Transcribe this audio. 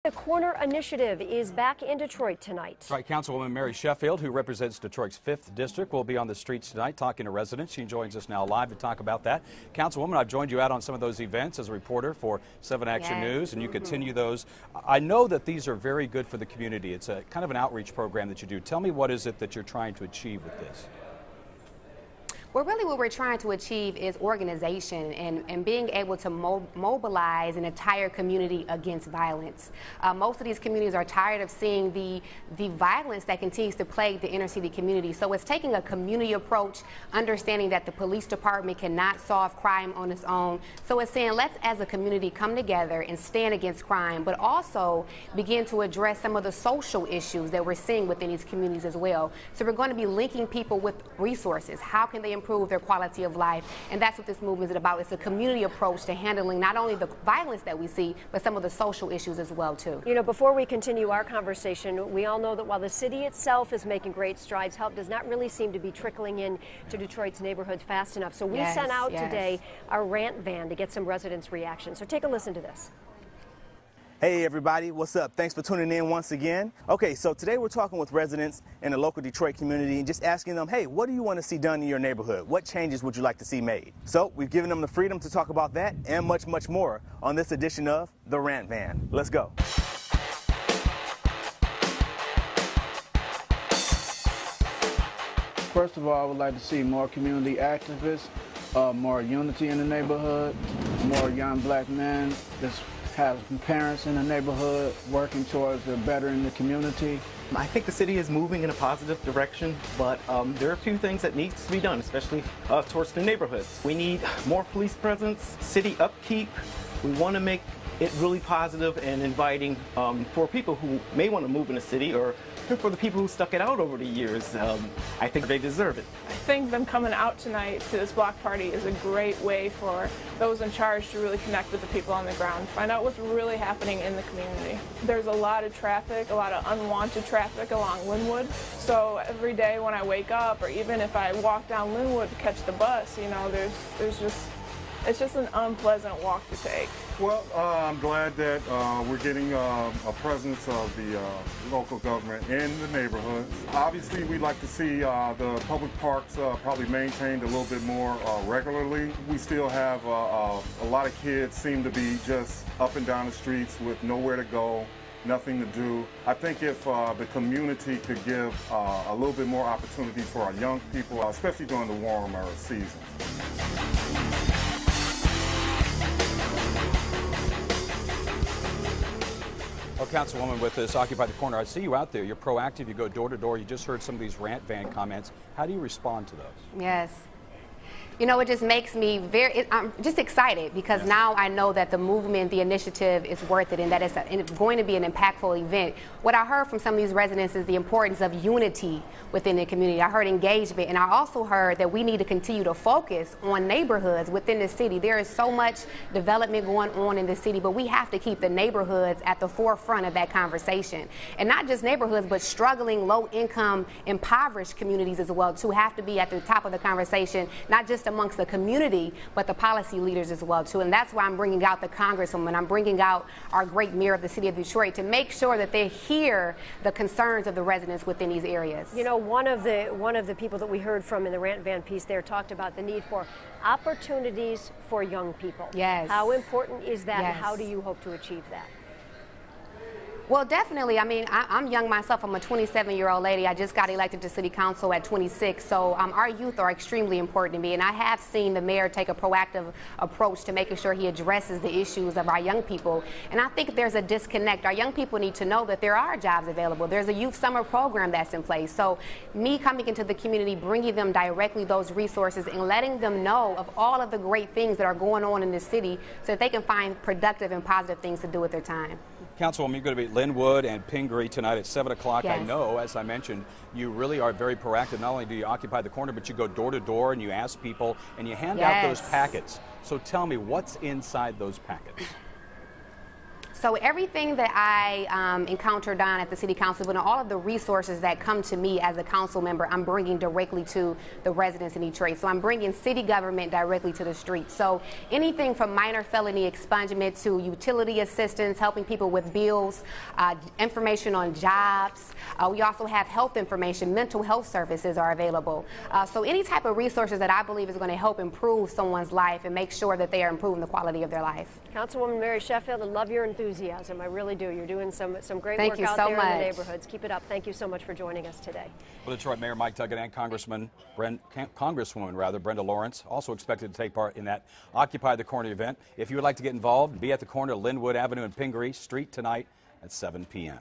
The Corner Initiative is back in Detroit tonight. That's right. Councilwoman Mary Sheffield, who represents Detroit's 5th District, will be on the streets tonight talking to residents. She joins us now live to talk about that. Councilwoman, I've joined you out on some of those events as a reporter for 7 Action News, and you continue those. I know that these are very good for the community. It's a kind of an outreach program that you do. Tell me, what is it that you're trying to achieve with this? Well, really what we're trying to achieve is organization and being able to mobilize an entire community against violence. Most of these communities are tired of seeing the violence that continues to plague the inner city community. So it's taking a community approach, understanding that the police department cannot solve crime on its own. So it's saying, let's as a community come together and stand against crime, but also begin to address some of the social issues that we're seeing within these communities as well. So we're going to be linking people with resources. How can they improve their quality of life? And that's what this movement is about. It's a community approach to handling not only the violence that we see, but some of the social issues as well, too. You know, before we continue our conversation, we all know that while the city itself is making great strides, help does not really seem to be trickling in to Detroit's neighborhoods fast enough. So we sent out today our rant van to get some residents' reaction. So take a listen to this. Hey everybody, what's up? Thanks for tuning in once again. Okay, so today we're talking with residents in the local Detroit community and just asking them, hey, what do you want to see done in your neighborhood? What changes would you like to see made? So we've given them the freedom to talk about that and much, much more on this edition of The Rant Van. Let's go. First of all, I would like to see more community activists, more unity in the neighborhood, more young black men that have parents in the neighborhood working towards the bettering the community. I think the city is moving in a positive direction, but there are a few things that needs to be done, especially towards the neighborhoods. We need more police presence, city upkeep. We want to make it really positive and inviting for people who may want to move in the city, or for the people who stuck it out over the years. I think they deserve it. I think them coming out tonight to this block party is a great way for those in charge to really connect with the people on the ground, find out what's really happening in the community. There's a lot of traffic, a lot of unwanted traffic along Linwood. So every day when I wake up, or even if I walk down Linwood to catch the bus, you know, it's just an unpleasant walk to take. Well, I'm glad that we're getting a presence of the local government in the neighborhoods. Obviously, we'd like to see the public parks probably maintained a little bit more regularly. We still have a lot of kids seem to be just up and down the streets with nowhere to go, nothing to do. I think if the community could give a little bit more opportunity for our young people, especially during the warmer seasons. Well, Councilwoman, with this Occupy the Corner, I see you out there. You're proactive. You go door to door. You just heard some of these rant van comments. How do you respond to those? Yes. You know, it just makes me I'm just excited because now I know that the movement, the initiative is worth it and that it's going to be an impactful event. What I heard from some of these residents is the importance of unity within the community. I heard engagement, and I also heard that we need to continue to focus on neighborhoods within the city. There is so much development going on in the city, but we have to keep the neighborhoods at the forefront of that conversation. And not just neighborhoods, but struggling, low-income, impoverished communities as well, too, have to be at the top of the conversation, not just amongst the community, but the policy leaders as well, too. And that's why I'm bringing out the Congresswoman. I'm bringing out our great mayor of the city of Detroit to make sure that they hear the concerns of the residents within these areas. You know, one of the people that we heard from in the rant van piece there talked about the need for opportunities for young people. Yes. How important is that, Yes. and how do you hope to achieve that? Well, definitely. I mean, I'm young myself. I'm a 27-year-old lady. I just got elected to city council at 26. So our youth are extremely important to me. And I have seen the mayor take a proactive approach to making sure he addresses the issues of our young people. And I think there's a disconnect. Our young people need to know that there are jobs available. There's a youth summer program that's in place. So me coming into the community, bringing them directly those resources and letting them know of all of the great things that are going on in the city so that they can find productive and positive things to do with their time. Councilwoman, you're going to be at Linwood and Pingree tonight at 7 o'clock. Yes. I know, as I mentioned, you really are very proactive. Not only do you occupy the corner, but you go door to door and you ask people and you hand out those packets. So tell me, what's inside those packets? So everything that I encounter down at the City Council, and all of the resources that come to me as a council member, I'm bringing directly to the residents in Detroit. So I'm bringing city government directly to the streets. So anything from minor felony expungement to utility assistance, helping people with bills, information on jobs. We also have health information, mental health services are available. So any type of resources that I believe is going to help improve someone's life and make sure that they are improving the quality of their life. Councilwoman Mary Sheffield, I love your enthusiasm. I really do. You're doing some great work out there in the neighborhoods. Keep it up. Thank you so much for joining us today. Well, Detroit Mayor Mike Duggan and Congresswoman Brenda Lawrence also expected to take part in that Occupy the Corner event. If you would like to get involved, be at the corner of Linwood Avenue and Pingree Street tonight at 7 p.m.